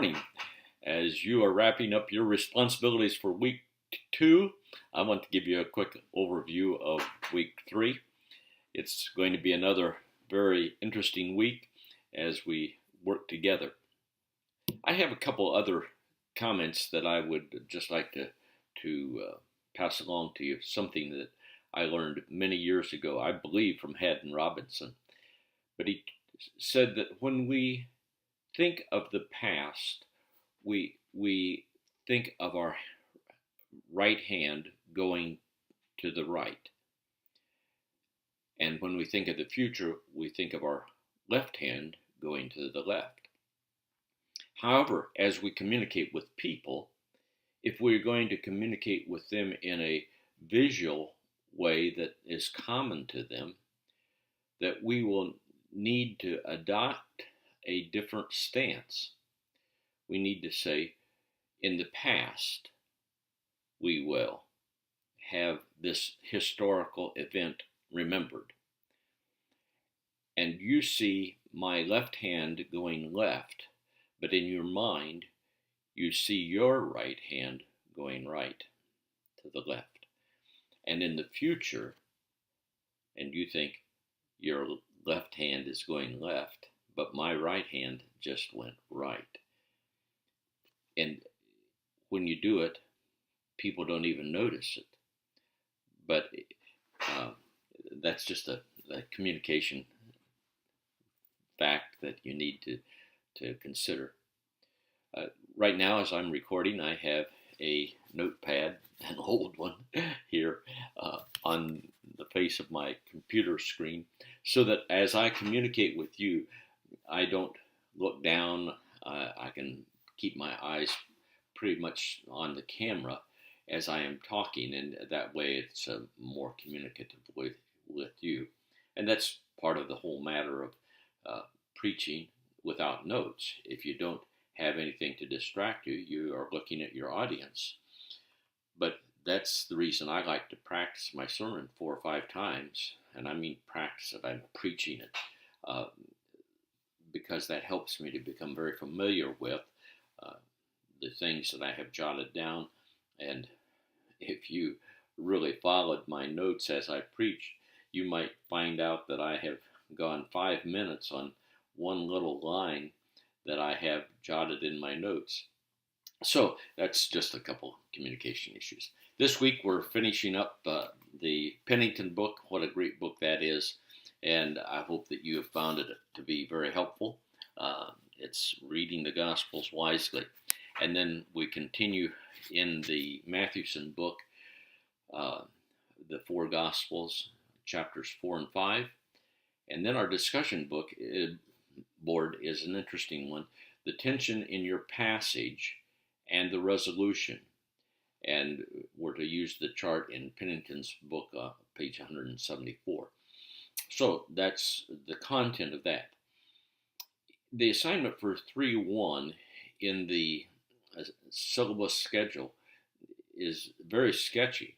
morning. As you are wrapping up your responsibilities for week 2, I want to give you a quick overview of week 3. It's going to be another very interesting week as we work together. I have a couple other comments that I would just like to pass along to you, something that I learned many years ago, I believe from Haddon Robinson. But he said that when we think of the past, we think of our right hand going to the right. And when we think of the future, we think of our left hand going to the left. However, as we communicate with people, if we're going to communicate with them in a visual way that is common to them, that we will need to adopt a different stance. We need to say, in the past, we will have this historical event remembered. And you see my left hand going left, but in your mind, you see your right hand going right to the left. And in the future, and you think your left hand is going left, but my right hand just went right. And when you do it, people don't even notice it. But that's just a communication fact that you need to consider. Right now, as I'm recording, I have a notepad, an old one, here on the face of my computer screen, so that as I communicate with you, I don't look down. I can keep my eyes pretty much on the camera as I am talking, and that way it's more communicative with you. And that's part of the whole matter of preaching without notes. If you don't have anything to distract you, you are looking at your audience. But that's the reason I like to practice my sermon 4 or 5 times, and I mean practice it, I'm preaching it, because that helps me to become very familiar with the things that I have jotted down. And if you really followed my notes as I preached, you might find out that I have gone 5 minutes on one little line that I have jotted in my notes. So that's just a couple communication issues. This week we're finishing up the Pennington book. What a great book that is. And I hope that you have found it to be very helpful. It's reading the Gospels wisely. And then we continue in the Matthewson book, the 4 Gospels, chapters 4 and 5. And then our discussion book board is an interesting one. The tension in your passage and the resolution. And we're to use the chart in Pennington's book, page 174. So that's the content of that. The assignment for 3.1 in the syllabus schedule is very sketchy.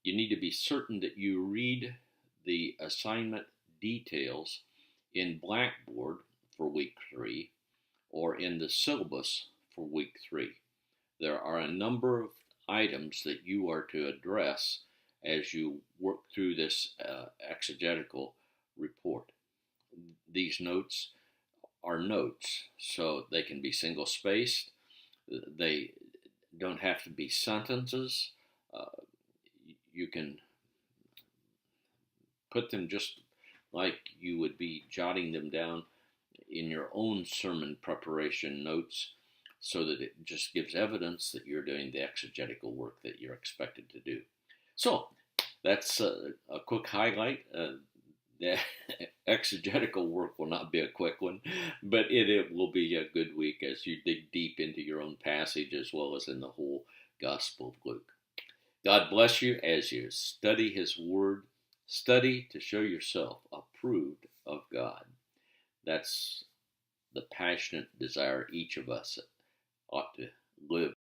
You need to be certain that you read the assignment details in Blackboard for week 3 or in the syllabus for week 3. There are a number of items that you are to address as you work through this exegetical report. These notes are notes, so they can be single-spaced. They don't have to be sentences. You can put them just like you would be jotting them down in your own sermon preparation notes, so that it just gives evidence that you're doing the exegetical work that you're expected to do. So that's a quick highlight. The exegetical work will not be a quick one, but it will be a good week as you dig deep into your own passage as well as in the whole Gospel of Luke. God bless you as you study His Word. Study to show yourself approved of God. That's the passionate desire each of us ought to live